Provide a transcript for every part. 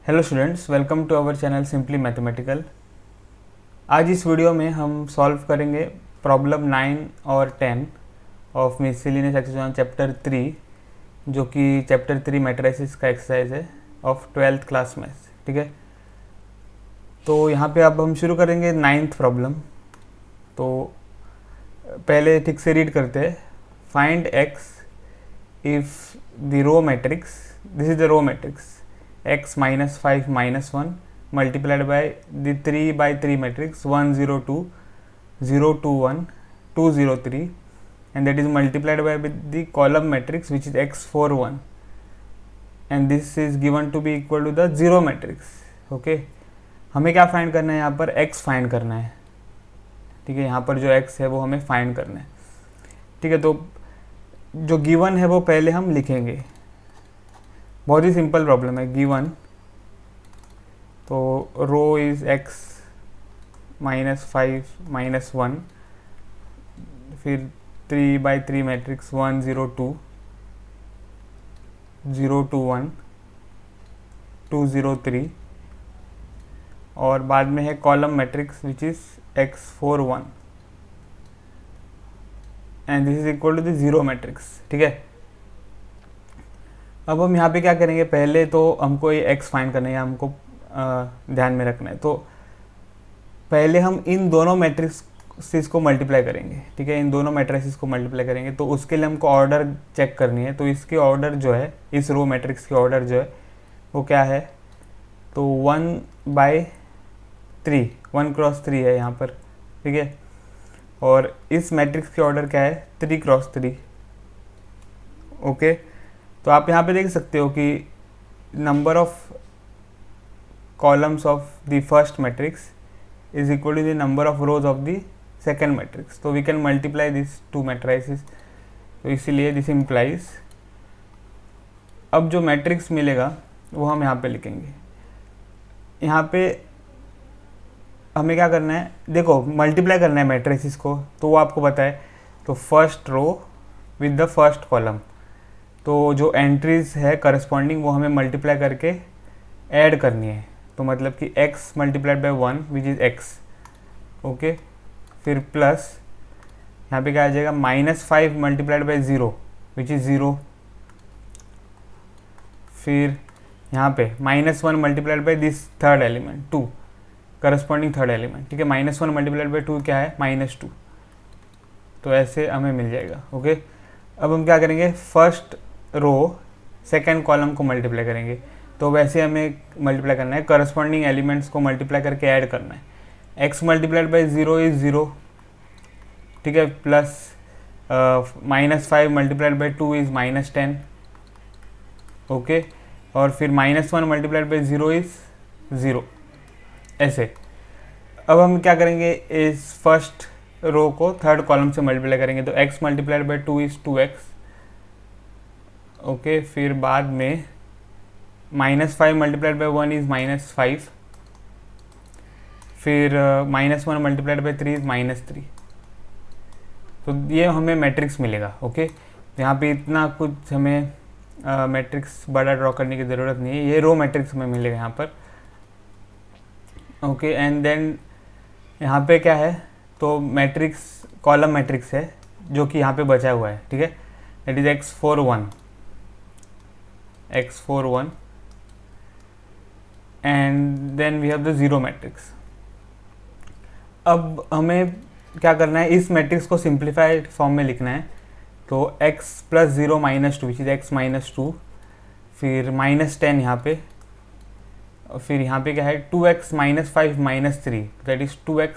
Hello students, welcome to our channel simply mathematical. आज इस video में हम सॉल्व करेंगे प्रॉब्लम 9 और 10 ऑफ मिससेलेनियस एक्सरसाइज चैप्टर 3, जो कि चैप्टर 3 मैट्रिसेस का एक्सरसाइज है ऑफ 12th क्लास मैथ्स। ठीक है, तो यहाँ पे अब हम शुरू करेंगे 9th प्रॉब्लम। तो पहले ठीक से रीड करते हैं। Find x if the row matrix, this is the row matrix x minus 5 minus 1 multiplied by the 3 by 3 matrix 1 0 2 0 2 1 2 0 3, and that is multiplied by with the column matrix which is x 4 1, and this is given to be equal to the zero matrix. okay, हमें क्या find करना है? यहाँ पर x find करना है। ठीक है, यहाँ पर जो x है वो हमें फाइंड करना है। ठीक है, तो जो गिवन है वो पहले हम लिखेंगे। बहुत ही सिंपल प्रॉब्लम है। गिवन, तो रो इज x माइनस 5 माइनस 1, फिर 3 by 3 मैट्रिक्स 1 0 2 0 2 1 2 0 3, और बाद में है column matrix which is x 4 1, and this is equal to the zero matrix. ठीक है, अब हम यहाँ पे क्या करेंगे? पहले तो हमको ये x फाइंड करना है, हमको ध्यान में रखना है। तो पहले हम इन दोनों मैट्रिक्स को मल्टीप्लाई करेंगे। ठीक है, इन दोनों मैट्रिक्स को मल्टीप्लाई करेंगे, तो उसके लिए हमको ऑर्डर चेक करनी है। तो इसकी ऑर्डर जो है, इस रो मैट्रिक्स की ऑर्डर जो है वो क्या है? तो 1/3, 1 क्रॉस 3 है यहाँ पर। ठीक है, और इस मैट्रिक्स की ऑर्डर क्या है? 3 क्रॉस 3। ओके, तो आप यहाँ पे देख सकते हो कि number of columns of the first matrix is equal to the number of rows of the second matrix. तो we can multiply this two matrices, तो इसीलिए दिस इम्प्लाइज। अब जो मैट्रिक्स मिलेगा वो हम यहाँ पे लिखेंगे। यहाँ पे हमें क्या करना है? देखो, मल्टीप्लाई करना है मैट्रिसेस को, तो वो आपको पता है। तो first row with the first column, तो जो एंट्रीज है करस्पॉन्डिंग वो हमें मल्टीप्लाई करके ऐड करनी है। तो मतलब कि x multiplied by 1 which is x। Okay, फिर प्लस यहाँ पे क्या आ जाएगा? -5 मल्टीप्लाइड बाई 0 विच इज़ 0। फिर यहाँ पे -1 multiplied by this third element 2, corresponding third element. ठीक है, -1 मल्टीप्लाइड बाई 2 क्या है? -2। तो ऐसे हमें मिल जाएगा। ओके, अब हम क्या करेंगे? फर्स्ट रो सेकेंड कॉलम को मल्टीप्लाई करेंगे। तो वैसे हमें मल्टीप्लाई करना है, करस्पॉन्डिंग एलिमेंट्स को मल्टीप्लाई करके ऐड करना है। x multiplied by 0 is 0। ठीक है, plus -5 multiplied by 2 is -10। Okay, और फिर -1 मल्टीप्लाइड बाई 0 इज 0। ऐसे अब हम क्या करेंगे? इस फर्स्ट रो को थर्ड कॉलम से मल्टीप्लाई करेंगे। तो x multiplied by 2 is 2x। Okay, फिर बाद में -5 मल्टीप्लाइड बाई 1 इज -5। फिर -1 मल्टीप्लाइड बाई 3 इज -3। तो ये हमें मैट्रिक्स मिलेगा। ओके, यहाँ पे इतना कुछ हमें मैट्रिक्स बड़ा ड्रॉ करने की ज़रूरत नहीं है, ये रो मैट्रिक्स हमें मिलेगा यहाँ पर। ओके, एंड देन यहाँ पे क्या है? तो मैट्रिक्स कॉलम मैट्रिक्स है जो कि यहाँ पे बचा हुआ है। ठीक है, that is x 4 1, x 4 1, and then we have the zero matrix. अब हमें क्या करना है? इस मैट्रिक्स को सिंप्लीफाइड फॉर्म में लिखना है। तो x plus 0 minus 2 which is x minus 2, फिर -10 यहाँ पे, और फिर यहाँ पे क्या है? 2x minus 5 minus 3, that is 2x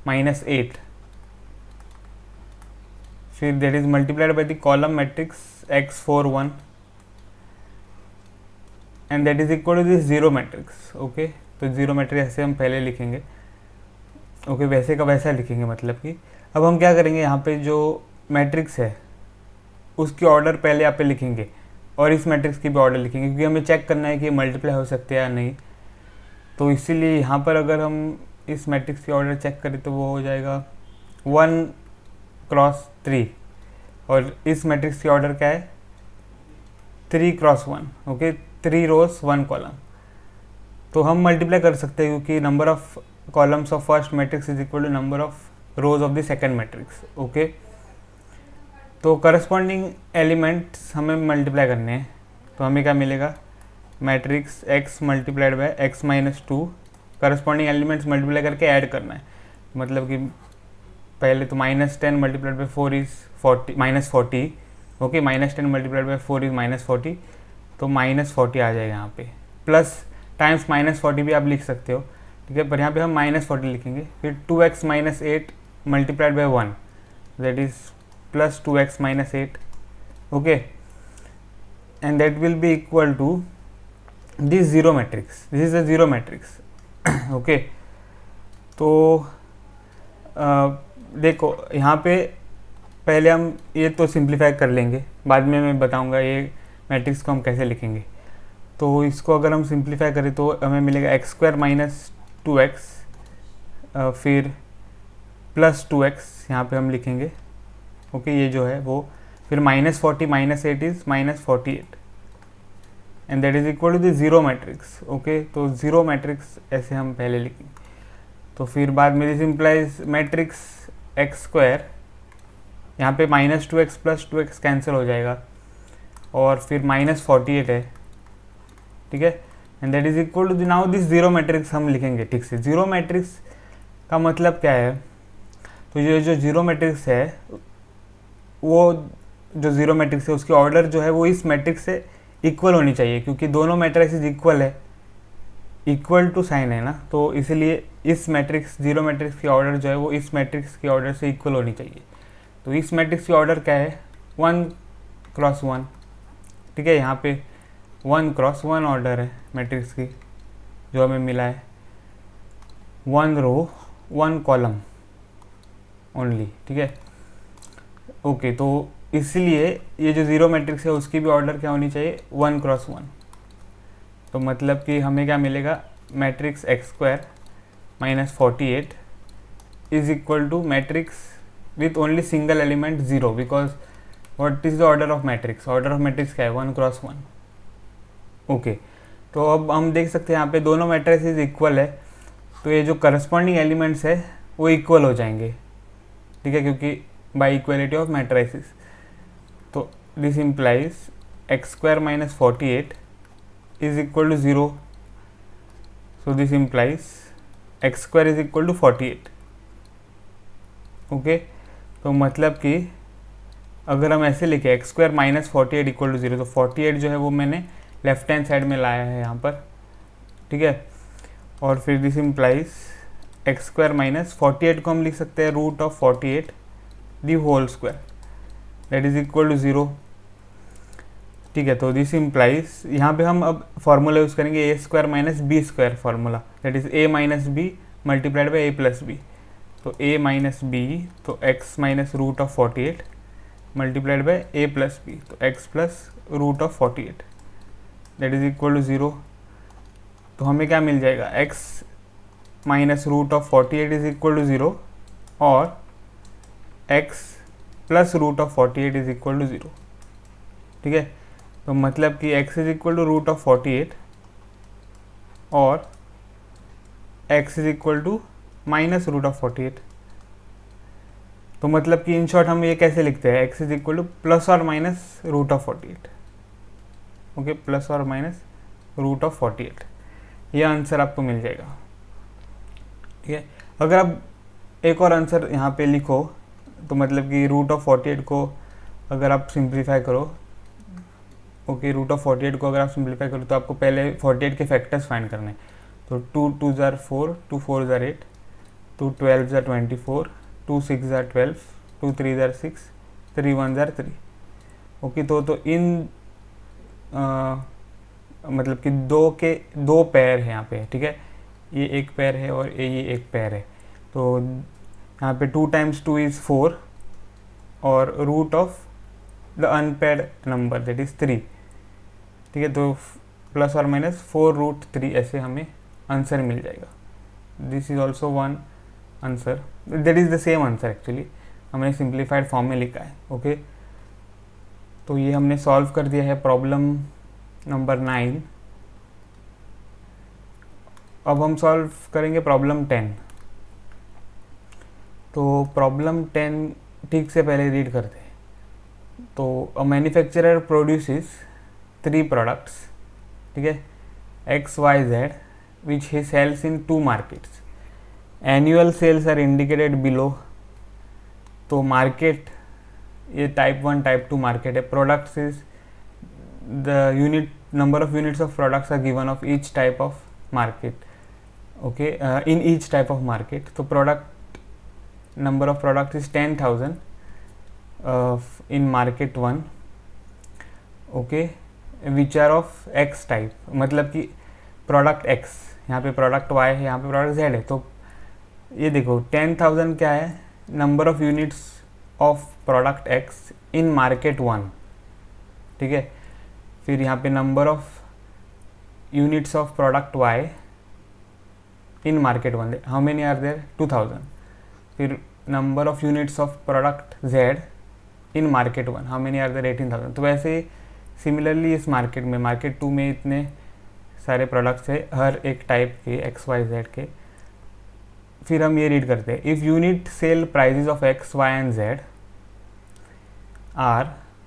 minus 8। फिर that is multiplied by the column matrix x 4 1, and that is equal to this zero matrix. Okay, तो जीरो मैट्रिक्स ऐसे हम पहले लिखेंगे। ओके, वैसे का वैसा लिखेंगे, मतलब कि अब हम क्या करेंगे? यहाँ पे जो मैट्रिक्स है उसकी ऑर्डर पहले यहाँ पे लिखेंगे, और इस मैट्रिक्स की भी ऑर्डर लिखेंगे, क्योंकि हमें चेक करना है कि मल्टीप्लाई हो सकते हैं या नहीं। तो इसीलिए यहाँ पर अगर हम इस मैट्रिक्स की ऑर्डर चेक करें तो वो हो जाएगा 1 क्रॉस 3, और इस मैट्रिक्स की ऑर्डर क्या है? 3 क्रॉस 1। ओके, 3 रोज 1 कॉलम। तो हम मल्टीप्लाई कर सकते हैं क्योंकि number of columns of first matrix is equal to number of rows of the second matrix. Okay, तो करस्पॉन्डिंग एलिमेंट्स हमें मल्टीप्लाई करने हैं, तो हमें क्या मिलेगा, matrix x multiplied by x minus 2, corresponding elements multiply करके ऐड करना है, मतलब कि पहले तो -10 multiplied by 4 is 40 -40। Okay, -10 multiplied by 4 is -40, तो -40 आ जाएगा यहाँ पे, प्लस टाइम्स -40 भी आप लिख सकते हो, ठीक है, पर यहाँ पे हम -40 लिखेंगे। फिर 2x minus 8 multiplied by 1 that is plus 2x minus 8। Okay, and that will be equal to this zero matrix, this is a zero matrix. Okay, तो देखो यहाँ पे पहले हम ये तो सिंप्लीफाई कर लेंगे, बाद में मैं बताऊंगा ये मैट्रिक्स को हम कैसे लिखेंगे। तो इसको अगर हम सिंप्लीफाई करें तो हमें मिलेगा x² माइनस 2x, फिर प्लस 2x यहाँ पे हम लिखेंगे। ओके, ये जो है वो, फिर -40 minus 8 is -48 and that is equal to the zero matrix. Okay, तो ज़ीरो मैट्रिक्स ऐसे हम पहले लिखेंगे। तो फिर बाद में दिस इम्प्लाइज मैट्रिक्स x², यहाँ पे -2x प्लस 2x कैंसिल हो जाएगा और फिर -48 है, ठीक है, and that is equal to now this zero matrix हम लिखेंगे ठीक से। ज़ीरो मैट्रिक्स का मतलब क्या है, तो ये जो ज़ीरो मैट्रिक्स है वो जो ज़ीरो मैट्रिक्स है उसकी ऑर्डर जो है वो इस मैट्रिक्स से इक्वल होनी चाहिए, क्योंकि दोनों मैट्रिक्स इक्वल है, इक्वल टू साइन है ना, तो इसलिए इस मैट्रिक्स ज़ीरो मैट्रिक्स की ऑर्डर जो है वो इस मैट्रिक्स की ऑर्डर से इक्वल होनी चाहिए। तो इस मैट्रिक्स की ऑर्डर क्या है, 1 क्रॉस 1, ठीक है, यहाँ पे 1 क्रॉस 1 ऑर्डर है मैट्रिक्स की जो हमें मिला है, 1 रो 1 कॉलम ओनली, ठीक है। ओके, तो इसलिए ये जो ज़ीरो मैट्रिक्स है उसकी भी ऑर्डर क्या होनी चाहिए, 1 क्रॉस 1। तो मतलब कि हमें क्या मिलेगा, matrix x² minus 48 is equal to matrix with only single element 0, because what is the order of matrix, order of matrix क्या है, 1 क्रॉस 1। ओके, तो अब हम देख सकते हैं यहाँ पे दोनों मैट्रिक्स इक्वल है, तो ये जो करस्पॉन्डिंग एलिमेंट्स है वो इक्वल हो जाएंगे, ठीक है, क्योंकि बाय इक्वलिटी ऑफ मैट्रिसेस। तो this implies x² minus 48 is equal to 0, so this implies x² is equal to 48। Okay, तो मतलब कि अगर हम ऐसे लिखे x² माइनस 48 इक्वल टू 0, तो 48 जो है वो मैंने लेफ्ट हैंड साइड में लाया है यहाँ पर, ठीक है, और फिर दिस इम्प्लाइज x² माइनस 48 को हम लिख सकते हैं root of 48 the whole square that is equal to 0, ठीक है। तो दिस इम्प्लाइज यहाँ पे हम अब फार्मूला यूज़ करेंगे a² minus b² formula, that is a minus b multiplied by a plus b. तो a माइनस बी, तो x minus root of 48 multiplied by a plus b, तो x plus root of 48 that is equal to 0। तो हमें क्या मिल जाएगा, x minus root of 48 is equal to 0 और x plus root of 48 is equal to 0, ठीक है। तो मतलब कि x is equal to root of 48 और x is equal to minus root of 48। तो मतलब कि इन शॉर्ट हम ये कैसे लिखते हैं, x is equal to plus और minus root of 48। Okay, plus और माइनस रूट ऑफ 48, ये आंसर आपको मिल जाएगा, ठीक है। अगर आप एक और आंसर यहाँ पे लिखो, तो मतलब कि रूट ऑफ 48 को अगर आप सिंप्लीफाई करो, ओके, रूट ऑफ 48 को अगर आप सिंप्लीफाई करो तो आपको पहले 48 के फैक्टर्स फाइंड करने हैं। तो 2 2 ज़ार 4, 2 4 ज़ार 8, 2 12 ज़ार 24, 2 6 ज़ार 12, 2 3 ज़ार 6, 3 1 ज़ार 3। ओके, तो इन मतलब कि दो पैर है यहाँ पे, ठीक है, ये एक पैर है और ये एक पैर है। तो यहाँ पे 2 टाइम्स 2 इज़ 4 और root of the unpaired number that is 3, ठीक है। तो प्लस और माइनस 4 रूट 3 ऐसे हमें आंसर मिल जाएगा। This is also one answer, that is the same answer actually, हमने सिंप्लीफाइड फॉर्म में लिखा है। ओके, तो ये हमने सॉल्व कर दिया है प्रॉब्लम नंबर 9। अब हम सॉल्व करेंगे प्रॉब्लम 10। तो प्रॉब्लम 10 ठीक से पहले रीड करते हैं। तो अ मैन्युफैक्चरर प्रोड्यूसेस 3 प्रोडक्ट्स, ठीक है, X Y Z, which he sells in 2 markets. Annual sales are indicated below. तो मार्केट ये टाइप 1 टाइप 2 मार्केट है। Products is the unit number of units of products are given of each type of market, okay, in each type of market. तो product number of product is 10,000 in market 1, okay, which are of X type, मतलब कि product x, यहाँ पे product y है, यहाँ पे product Z है। तो ये देखो 10,000 क्या है, number of units of product x in market 1, ठीक है। फिर यहाँ पे number of units of product y in market 1, how many are there, 2,000। फिर number of units of product z in market 1, how many are there, 18,000। तो वैसे similarly इस market में, मार्केट 2 में इतने सारे प्रोडक्ट्स है हर एक टाइप के, एक्स वाई जेड के। फिर हम ये रीड करते हैं, if unit sell prices of X Y and Z are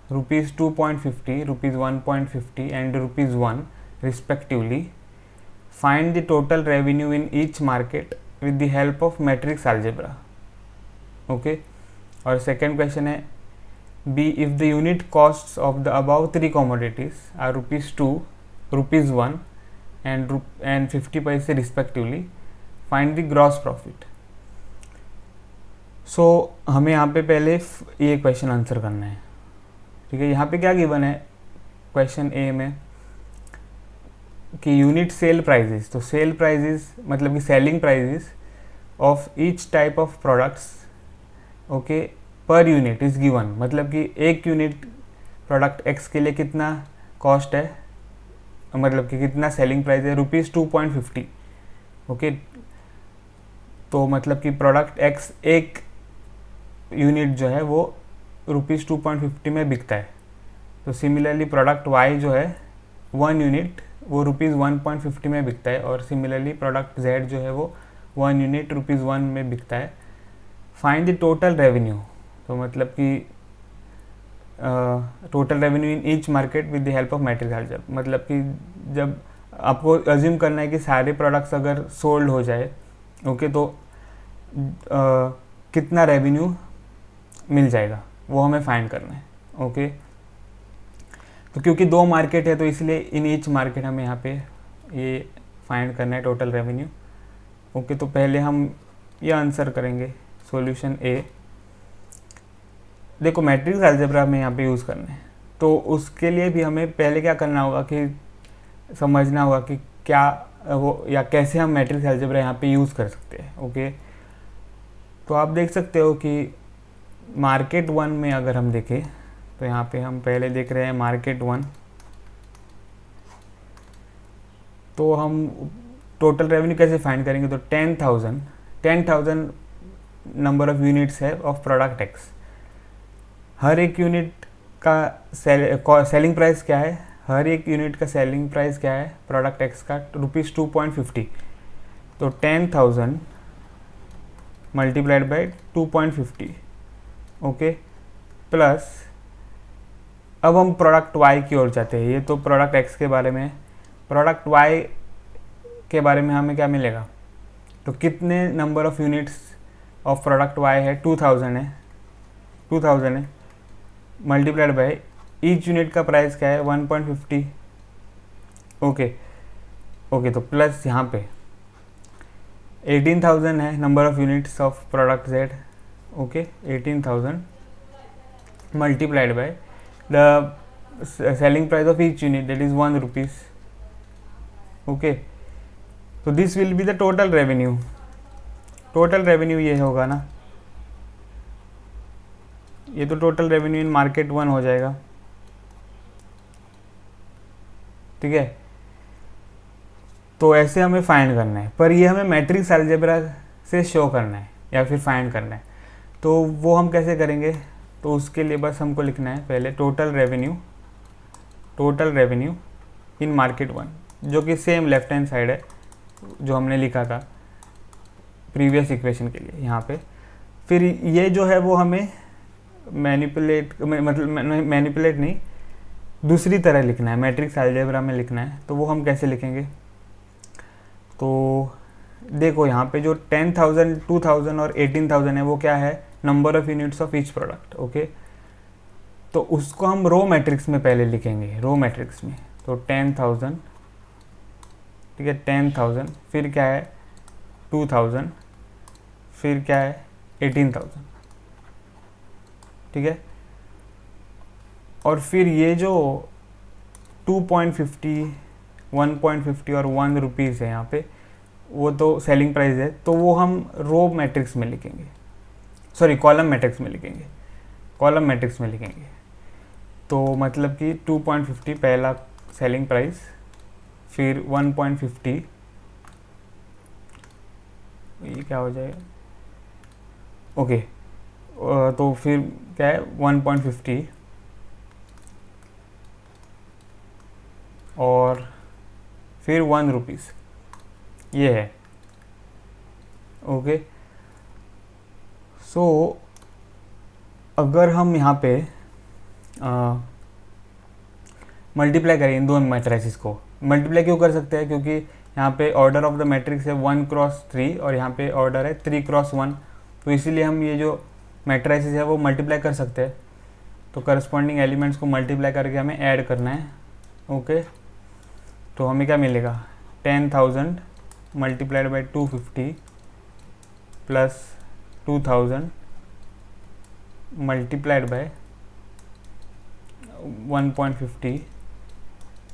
₹2.50, ₹1.50 and ₹1 respectively, find the total revenue in each market with the help of matrix algebra, okay. और second question है, B if the unit costs of the above 3 commodities are ₹2, ₹1 and 50 पैसे respectively, find the gross profit. So हमें यहाँ पे पहले ये question answer करना है, ठीक है। यहाँ पे क्या गिवन है क्वेश्चन ए में कि यूनिट सेल प्राइजेस, तो सेल प्राइजेस मतलब कि selling prices of each type of products, okay, पर यूनिट इज गिवन, मतलब कि एक यूनिट प्रोडक्ट एक्स के लिए कितना कॉस्ट है, मतलब कि कितना सेलिंग प्राइस है, ₹2.50, ओके। तो मतलब कि प्रोडक्ट एक्स एक यूनिट जो है वो ₹2.50 में बिकता है। तो सिमिलरली प्रोडक्ट वाई जो है 1 यूनिट वो ₹1.50 में बिकता है, और सिमिलरली प्रोडक्ट जेड जो है वो 1 यूनिट ₹1 में बिकता है। फाइंड द टोटल रेवेन्यू, तो मतलब कि total revenue in each market with the help of matrix algebra, मतलब कि जब आपको अज्यूम करना है कि सारे प्रोडक्ट्स अगर सोल्ड हो जाए, ओके, तो कितना रेवेन्यू मिल जाएगा वो हमें फाइंड करना है, ओके। तो क्योंकि 2 मार्केट है तो इसलिए इन ईच मार्केट हमें यहाँ पे ये फाइंड करना है टोटल रेवेन्यू, ओके। तो पहले हम ये आंसर करेंगे सॉल्यूशन ए। देखो मैट्रिक्स अलजेब्रा में यहाँ पे यूज़ करना है, तो उसके लिए भी हमें पहले क्या करना होगा कि समझना होगा कि क्या वो या कैसे हम मैट्रिक्स अलजेब्रा यहाँ पे यूज़ कर सकते हैं, ओके। तो आप देख सकते हो कि मार्केट 1 में अगर हम देखें तो यहाँ पे हम पहले देख रहे हैं मार्केट 1, तो हम टोटल रेवेन्यू कैसे फाइंड करेंगे, तो 10,000 नंबर ऑफ यूनिट्स है ऑफ प्रोडक्ट एक्स। हर एक यूनिट का सेलिंग प्राइस क्या है, हर एक यूनिट का सेलिंग प्राइस क्या है प्रोडक्ट एक्स का, ₹2.50। तो 10,000 मल्टीप्लाइड बाई 2.50, ओके, प्लस अब हम प्रोडक्ट वाई की ओर जाते हैं। ये तो प्रोडक्ट एक्स के बारे में, प्रोडक्ट वाई के बारे में हमें क्या मिलेगा, तो कितने number of units of product y है, 2,000 है, मल्टीप्लाइड बाई ईच यूनिट का प्राइस क्या है 1.50, ओके। तो प्लस यहाँ पे 18,000 है number of units of product Z, okay, 18,000 multiplied by the selling price of each unit that is ₹1, okay. तो this will be the total revenue. Total revenue ये होगा ना, ये तो टोटल रेवेन्यू इन मार्केट 1 हो जाएगा, ठीक है। तो ऐसे हमें फाइंड करना है, पर ये हमें मैट्रिक्स अलजेब्रा से शो करना है या फिर फाइंड करना है। तो वो हम कैसे करेंगे, तो उसके लिए बस हमको लिखना है पहले टोटल रेवेन्यू इन मार्केट 1, जो कि सेम लेफ्ट हैंड साइड है, जो हमने लिखा था प्रीवियस इक्वेशन के लिए यहाँ पे। फिर ये जो है वो हमें मैनिपुलेट नहीं, दूसरी तरह लिखना है, मैट्रिक्स अलजेब्रा में लिखना है। तो वो हम कैसे लिखेंगे? तो देखो यहाँ पे जो 10,000, 2,000 और 18,000 है वो क्या है? Number of units of each product. Okay, तो उसको हम रो मैट्रिक्स में पहले लिखेंगे, रो मैट्रिक्स में। तो 10,000, ठीक है, 10,000, फिर क्या है 2,000, फिर क्या है 18,000, ठीक है। और फिर ये जो 2.50, 1.50 और 1 रुपीज़ है यहाँ पे, वो तो सेलिंग प्राइस है, तो वो हम रो मैट्रिक्स में लिखेंगे, सॉरी कॉलम मैट्रिक्स में लिखेंगे, कॉलम मैट्रिक्स में लिखेंगे। तो मतलब कि 2.50 पहला सेलिंग प्राइस, फिर 1.50, ये क्या हो जाएगा, ओके, तो फिर क्या है 1.50 और फिर 1 रुपीज़, ये है। ओके, सो अगर हम यहाँ पे मल्टीप्लाई करें इन दोनों मैट्रिसेस को, मल्टीप्लाई क्यों कर सकते हैं? क्योंकि यहाँ पे ऑर्डर ऑफ द मैट्रिक्स है 1x3 और यहाँ पे ऑर्डर है 3x1, तो इसीलिए हम ये जो मैट्रिसेस है वो मल्टीप्लाई कर सकते हैं। तो करस्पॉन्डिंग एलिमेंट्स को मल्टीप्लाई करके हमें ऐड करना है। ओके, तो हमें क्या मिलेगा? 10,000 multiplied by 250 plus 2,000 multiplied by 1.50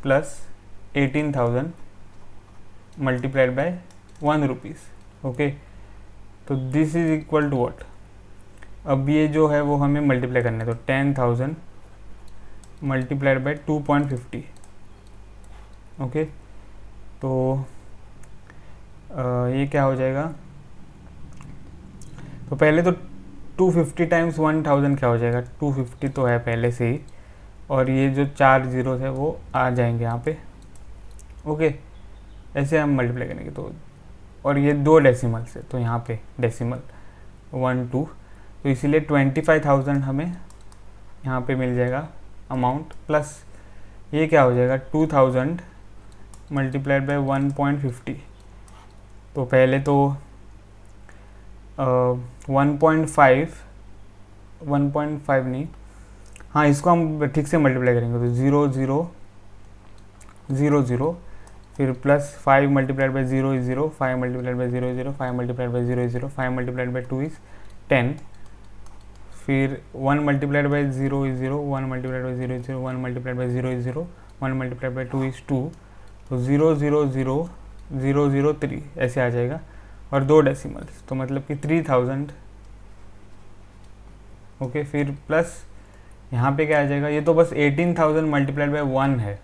plus 18,000 multiplied by 1 rupees. Okay, तो this is equal to what? अब ये जो है वो हमें मल्टीप्लाई करना है, तो 10,000 मल्टीप्लाइड बाय 2.50। ओके, तो ये क्या हो जाएगा? तो पहले तो 250 टाइम्स 1,000 क्या हो जाएगा? 250 तो है पहले से ही, और ये जो 4 जीरो है वो आ जाएंगे यहाँ पे। ओके, ऐसे हम मल्टीप्लाई करेंगे। तो और ये 2 डेसिमल से, तो यहाँ पे डेसिमल 1 2, तो इसीलिए 25,000 हमें यहाँ पे मिल जाएगा अमाउंट। प्लस ये क्या हो जाएगा? 2,000 मल्टीप्लाइड बाय 1.50। तो पहले तो 1.5 नहीं, हाँ इसको हम ठीक से मल्टीप्लाई करेंगे, तो 0 0 0 0, फिर plus 5 multiplied by 0 is 0, 5 multiplied by 0 0, 5 multiplied by 0 is 0, 5 multiplied by 2 is 10, फिर 1 multiplied by 0 is 0, 1 multiplied by 0 is 0, 1 multiplied by 0 is 0, 1 multiplied by 2 is 2, तो 0 0 0 0 0 3 ऐसे आ जाएगा, और 2 डेसिमल्स, तो मतलब कि 3,000। ओके, फिर प्लस यहाँ पे क्या आ जाएगा? ये तो बस 18,000 मल्टीप्लाइड बाई 1 है,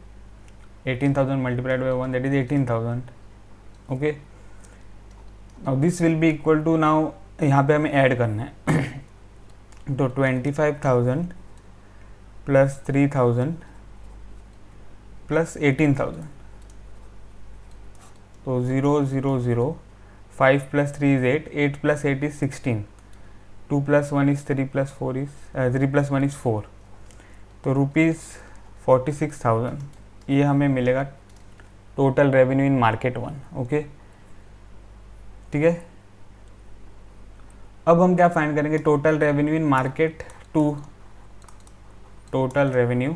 18,000 multiplied by 1 that is 18,000। Okay, now this will be equal to, now यहाँ पे हमें ऐड करना है तो 25,000 प्लस 3,000 प्लस 18,000, तो 0 0 0, 5 plus 3 is 8, 8 plus 8 is 16, 2 plus 1 is 3 plus 4 is 3 plus 1 is 4, तो ₹46,000 ये हमें मिलेगा total revenue in market 1। Okay, ठीक है। अब हम क्या फाइंड करेंगे? Total revenue in market 2, total revenue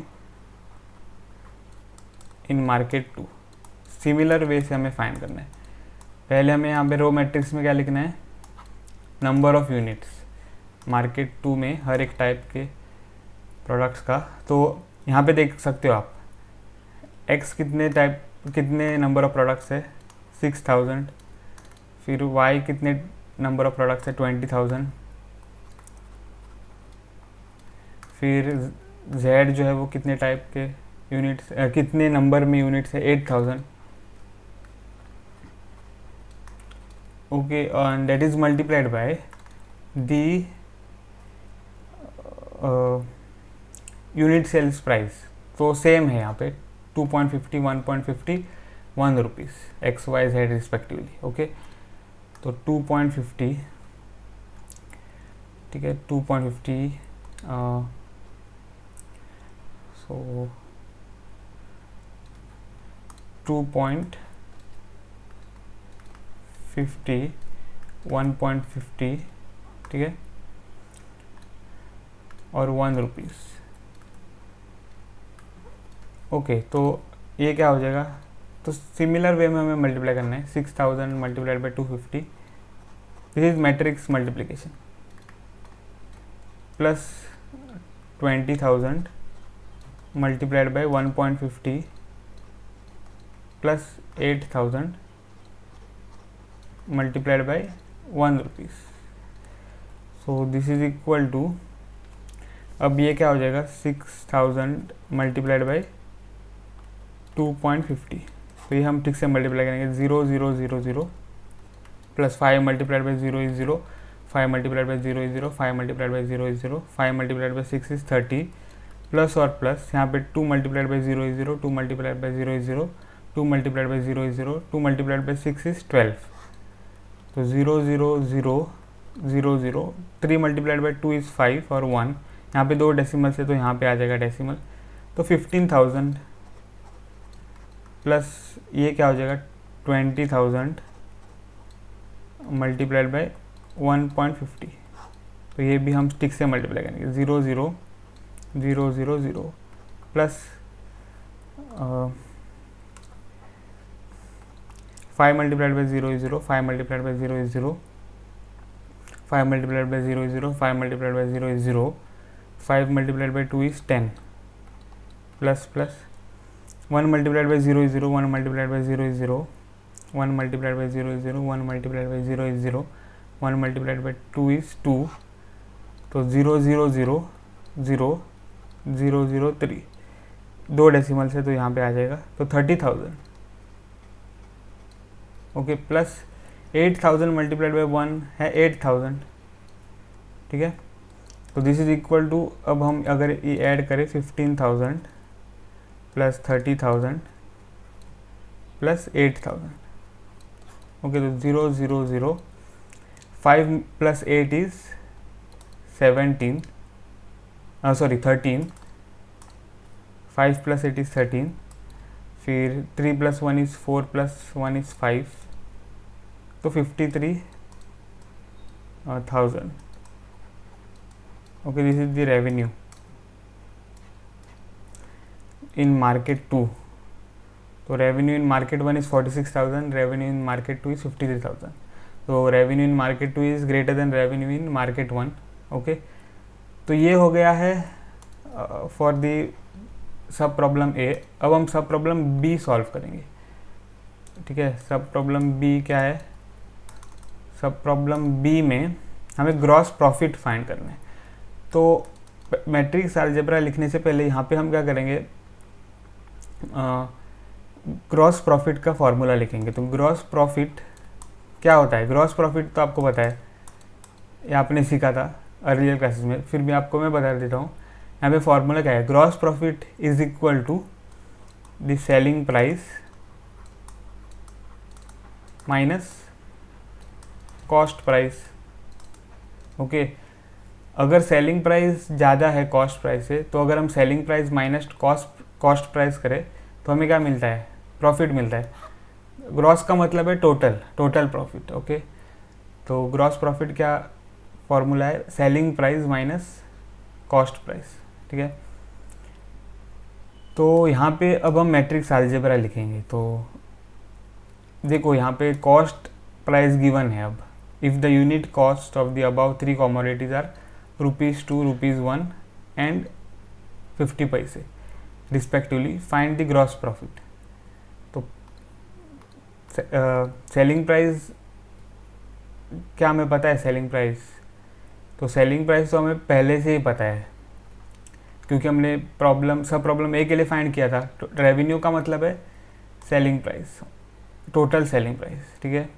in market 2 similar way से हमें फाइंड करना है। पहले हमें यहाँ पे रो मैट्रिक्स में क्या लिखना है? नंबर ऑफ यूनिट्स मार्केट 2 में हर एक टाइप के प्रोडक्ट्स का। तो यहाँ पे देख सकते हो आप x कितने नंबर ऑफ प्रोडक्ट्स है 6,000, फिर y कितने नंबर ऑफ प्रोडक्ट्स है 20,000, फिर z जो है वो कितने टाइप के यूनिट्स कितने नंबर में यूनिट्स है 8,000। Okay, and that is multiplied by the unit sales price. तो सेम है यहाँ पे 2.50, 1.50 1 rupees, x Y z respectively. Okay, तो 2.50, ठीक है, 2.50, सो 2.50, 1.50, ठीक है, और 1 रुपीज़। ओके, तो ये क्या हो जाएगा, तो सिमिलर वे में हमें मल्टीप्लाई करना है। 6000 multiplied by 250, this is matrix multiplication, plus 20,000 multiplied by 1.50 plus 8,000 multiplied by 1 rupees. So this is equal to, अब ये क्या हो जाएगा, 6000 मल्टीप्लाइड बाई 2.50। तो ये हम ठीक से मल्टीप्लाई करेंगे, 0 0 0 0 plus 5 multiplied by 0 is 0, 5 multiplied by 0 is 0, 5 multiplied by 0 is 0, 5 multiplied by 6 is 30, plus और प्लस यहाँ पे 2 multiplied by 0 is 0, 2 multiplied by 0 is 0, 2 multiplied by 0 is 0, 2 multiplied by 6 is 12। तो 0 0 0 0 0, 3 मल्टीप्लाइड बाई 2 इज 5 और 1, यहाँ पे 2 decimal से तो यहाँ पे आ जाएगा डेसिमल, तो 15,000 प्लस ये क्या हो जाएगा 20,000 मल्टीप्लाइड बाई 1.50। तो ये भी हम ठीक से मल्टीप्लाई करेंगे, 0 0 0 0 0 plus 5 multiplied by 0 is 0, 5 multiplied by 0 is 0, 5 multiplied by 0 is 0, 5 multiplied by 0 is 0, 5 multiplied by 2 is 10, plus plus 1 multiplied by 0 is 0, 1 multiplied by 0 is 0, 1 multiplied by 0 is 0, 1 multiplied by 0 is 0, 1 multiplied by 2 is 2, तो 0 0 0 0 0 0 3, 2 decimal से तो यहाँ पे आ जाएगा, तो 30,000। Okay, plus 8,000 multiplied by 1 है 8,000, ठीक है, तो दिस इज इक्वल टू, अब हम अगर ये ऐड करें 15,000 प्लस 30,000 प्लस 8,000। ओके, तो 0 0 0, 5 plus 8 is 17, sorry 13, 5 plus 8 is 13, फिर 3 प्लस 1 इज 4 प्लस 1 इज 5, तो 53,000। Okay, this is the revenue in market 2। तो revenue in market 1 is 46,000, revenue in market 2 is 53,000। तो revenue in market 2 is greater than revenue in market 1। Okay, तो ये हो गया है for the sub problem ए। अब हम सब प्रॉब्लम बी सॉल्व करेंगे, ठीक है। सब प्रॉब्लम बी क्या है, सब प्रॉब्लम बी में हमें ग्रॉस प्रॉफिट फाइंड करना है। तो मैट्रिक्स अलजेब्रा लिखने से पहले यहाँ पे हम क्या करेंगे, ग्रॉस प्रॉफिट का फॉर्मूला लिखेंगे। तो ग्रॉस प्रॉफिट क्या होता है, ग्रॉस प्रॉफिट तो आपको पता है, ये आपने सीखा था अर्लियर क्लासेस में, फिर भी आपको मैं बता देता हूँ। यहाँ पे फॉर्मूला क्या है, gross profit is equal to the selling price minus cost price. Okay, अगर सेलिंग प्राइस ज़्यादा है कॉस्ट प्राइस से, तो अगर हम selling price minus cost price करें तो हमें क्या मिलता है, प्रॉफिट मिलता है। ग्रॉस का मतलब है टोटल प्रॉफिट। ओके, तो ग्रॉस प्रॉफिट क्या फॉर्मूला है, selling price minus cost price, ठीक है। तो यहाँ पे अब हम मैट्रिक्स अलजेब्रा लिखेंगे। तो देखो यहाँ पे कॉस्ट प्राइस गिवन है। अब if the unit cost of the above 3 commodities are ₹2, ₹1 and 50 पैसे respectively, find the gross profit. तो सेलिंग प्राइस क्या हमें पता है, सेलिंग प्राइस, तो सेलिंग प्राइस तो हमें पहले से ही पता है क्योंकि हमने सब प्रॉब्लम ए के लिए फाइंड किया था। तो रेवेन्यू का मतलब है selling price, total selling price, ठीक है।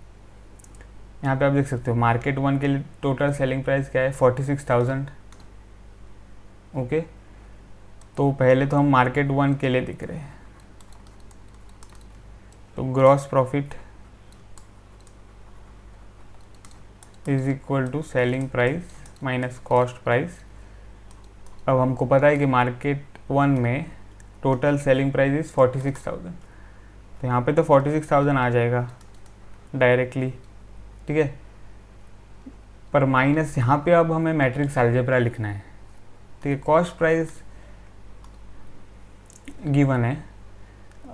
यहाँ पे आप देख सकते हो मार्केट 1 के लिए टोटल सेलिंग प्राइस क्या है, 46,000। ओके, तो पहले तो हम मार्केट 1 के लिए दिख रहे हैं, तो gross profit is equal to selling price minus cost price. अब हमको पता है कि मार्केट 1 में टोटल सेलिंग प्राइस इज 46,000, तो यहाँ पे तो 46,000 आ जाएगा डायरेक्टली, ठीक है। पर माइनस यहाँ पे अब हमें मैट्रिक्स अलजेब्रा लिखना है, ठीक है। कॉस्ट प्राइस गिवन है।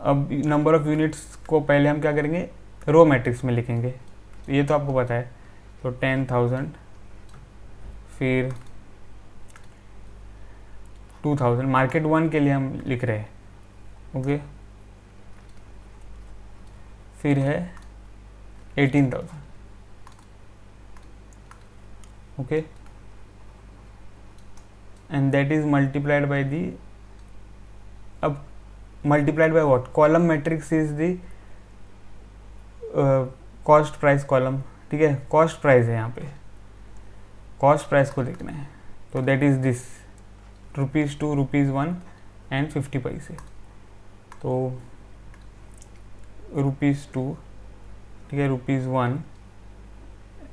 अब नंबर ऑफ यूनिट्स को पहले हम क्या करेंगे, रो मैट्रिक्स में लिखेंगे, ये तो आपको पता है। तो 10,000, फिर 2,000, मार्केट 1 के लिए हम लिख रहे हैं, ओके। फिर है 18,000, okay, and that is multiplied by the, अब multiplied by what, column matrix is the cost price column, ठीक है। कॉस्ट प्राइस है यहाँ पे, कॉस्ट प्राइस को देखना है, तो दैट इज दिस ₹2, ₹1 एंड 50 पैसे। तो ₹2, ठीक है, ₹1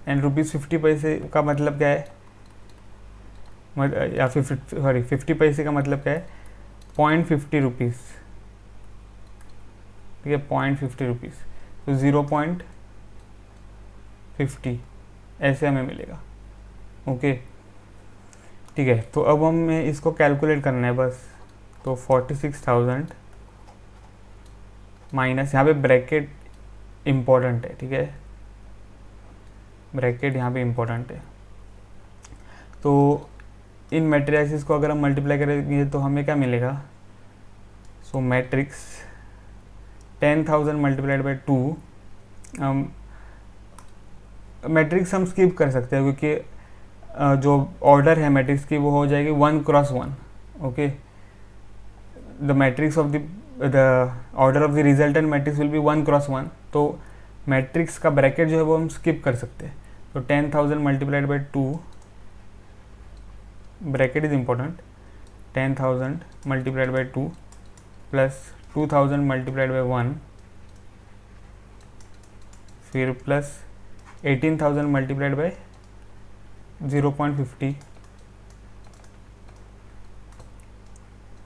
एंड ₹50 पैसे का मतलब क्या है, या फिर 50 पैसे का मतलब क्या है, 0.50 रुपीज़, ठीक है, 0.50 रुपीज़, तो 0.50 ऐसे हमें मिलेगा, ओके, ठीक है। तो अब हमें इसको कैलकुलेट करना है बस। तो 46,000 माइनस, यहाँ पे ब्रैकेट इम्पोर्टेंट है, ठीक है, ब्रैकेट यहाँ पे इम्पोर्टेंट है। तो इन मैट्रिसेस को अगर हम मल्टीप्लाई करेंगे तो हमें क्या मिलेगा, सो मैट्रिक्स 10,000 मल्टीप्लाइड बाई 2, मैट्रिक्स हम स्किप कर सकते हैं क्योंकि जो ऑर्डर है मैट्रिक्स की वो हो जाएगी 1x1, okay. The matrix of the order of the resultant matrix will be 1x1, तो मैट्रिक्स का ब्रैकेट जो है वो हम स्किप कर सकते हैं। तो 10,000 multiplied by 2, bracket is important, 10,000 multiplied by 2 plus 2,000 multiplied by 1, फिर प्लस 18,000 मल्टीप्लाइड बाई 0.50,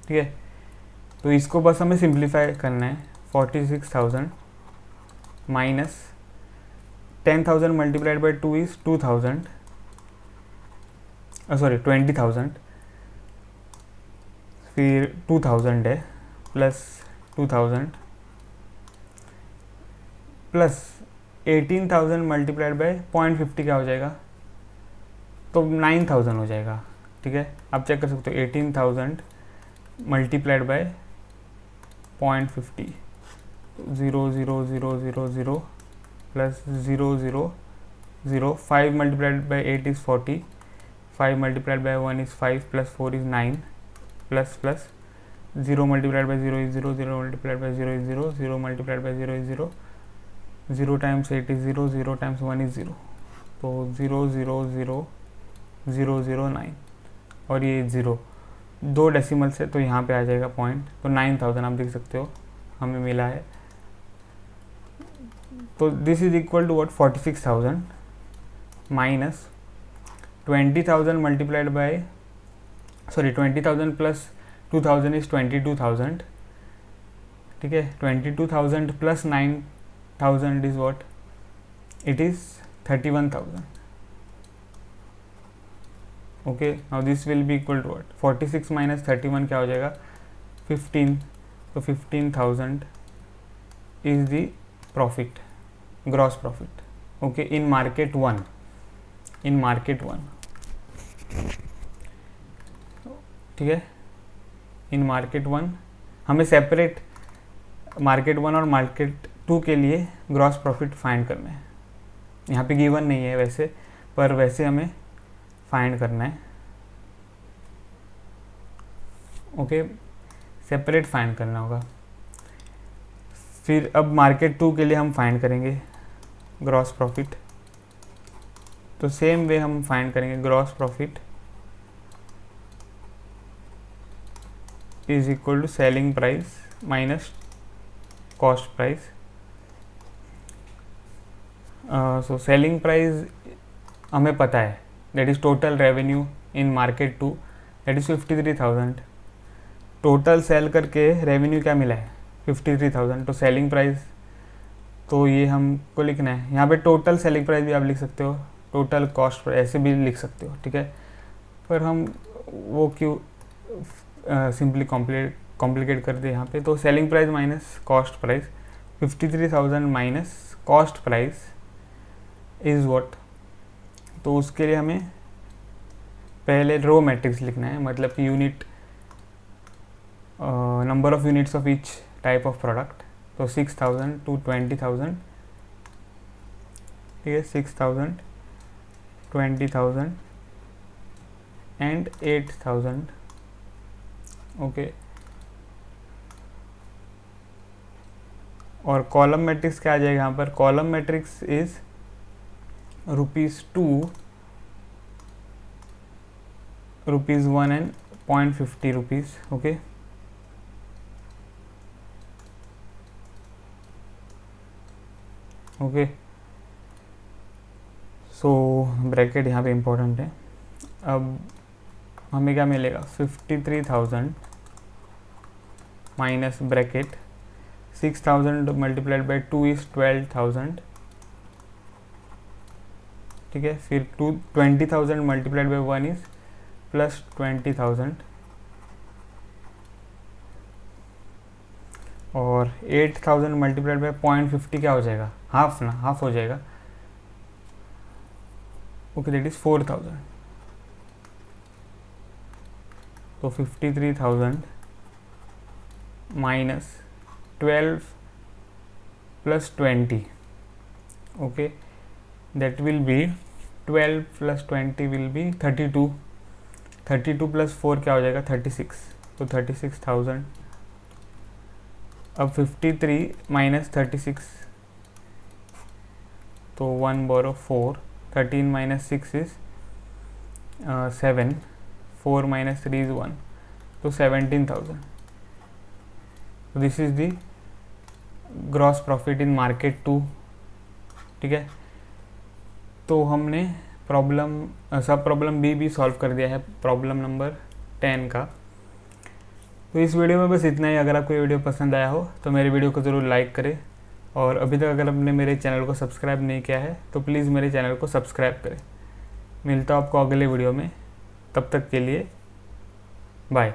ठीक है। तो इसको बस हमें सिंप्लीफाई करना है। 46,000 minus 10,000 multiplied by 2 is 2,000, sorry 20,000, फिर 2,000 है, प्लस 2,000 प्लस 18,000 मल्टीप्लाइड बाई 0.50 क्या हो जाएगा, तो 9,000 हो जाएगा, ठीक है। आप चेक कर सकते हो, 18,000 multiplied bye 0.50, 0,0,0,0,0 plus 0,0,0, 5 multiplied by 8 is 40, 5 multiplied by 1 is 5 plus 4 is 9, plus 0 multiplied by 0 is 0, 0 multiplied by 0 is 0, 0 multiplied by 0 is 0, 0 times 8 is 0, 0 times 1 is 0, तो 0,0,0,009 और ये 0, 2 डेसिमल से, तो यहाँ पे आ जाएगा पॉइंट, तो 9,000 आप देख सकते हो हमें मिला है। तो this is equal to what, 46,000 minus 20,000 multiplied by, sorry 20,000 plus 2,000 is 22,000, ठीक है। 22,000 plus 9,000 is what, it is 31,000, okay. Now this will be equal to what, 46 minus 31 क्या हो जाएगा, 15, तो 15,000 is the profit, gross profit, okay, in market 1, in market 1, ठीक है। इन market 1 हमें separate market 1 और मार्केट 2 के लिए ग्रॉस प्रॉफिट फाइंड करना है। यहाँ पे गिवन नहीं है वैसे, पर वैसे हमें फाइंड करना है, ओके, सेपरेट फाइंड करना होगा। फिर अब मार्केट 2 के लिए हम फाइंड करेंगे ग्रॉस प्रॉफिट, तो सेम वे हम फाइंड करेंगे gross profit is equal to selling price minus cost price, so selling price हमें पता है, that is total revenue in market 2, that is 53,000। Total sale करके रेवेन्यू क्या मिला है 53,000, तो सेलिंग प्राइस तो ये हमको लिखना है। यहाँ पे टोटल सेलिंग प्राइस भी आप लिख सकते हो, टोटल कॉस्ट ऐसे भी लिख सकते हो, ठीक है। पर हम वो क्यों सिंपली कॉम्प्लिकेट कर दे यहाँ पे। तो selling price minus cost price, 53,000 minus cost price is what. तो उसके लिए हमें पहले रो मैट्रिक्स लिखना है, मतलब कि unit number of units of each type of product. तो 6,000 to 20,000, ठीक है, 6,000, 20,000 एंड 8,000, ओके। और कॉलम मैट्रिक्स क्या आ जाएगा यहाँ पर, column matrix is ₹2, ₹1 and 0.50 rupees, okay. Okay, so bracket यहाँ पे इम्पोर्टेंट है। अब हमें क्या मिलेगा 53,000 minus bracket 6,000 multiplied by 2 is 12,000, ठीक है। फिर 20,000 मल्टीप्लाइड बाई 1 इज प्लस 20,000, और 8,000 मल्टीप्लाइड बाई 0.50 क्या हो जाएगा, हाफ ना, हाफ हो जाएगा, ओके, दैट इज 4,000। तो 53,000 minus 12 plus 20, okay, that will B 12 plus 20 will be 32, 32 plus 4 क्या हो जाएगा 36, तो 36,000। अब 53 माइनस 36, तो 1 बोरो 4, 13 माइनस 6 इज 7, 4 माइनस 3 इज 1, तो 17,000। तो this is the gross profit in market 2, ठीक है। तो हमने सब प्रॉब्लम बी भी सॉल्व कर दिया है, प्रॉब्लम नंबर 10 का। तो इस वीडियो में बस इतना ही। अगर आपको ये वीडियो पसंद आया हो तो मेरे वीडियो को ज़रूर लाइक करें, और अभी तक अगर आपने मेरे चैनल को सब्सक्राइब नहीं किया है तो प्लीज़ मेरे चैनल को सब्सक्राइब करें। मिलता हूँ आपको अगले वीडियो में, तब तक के लिए बाय।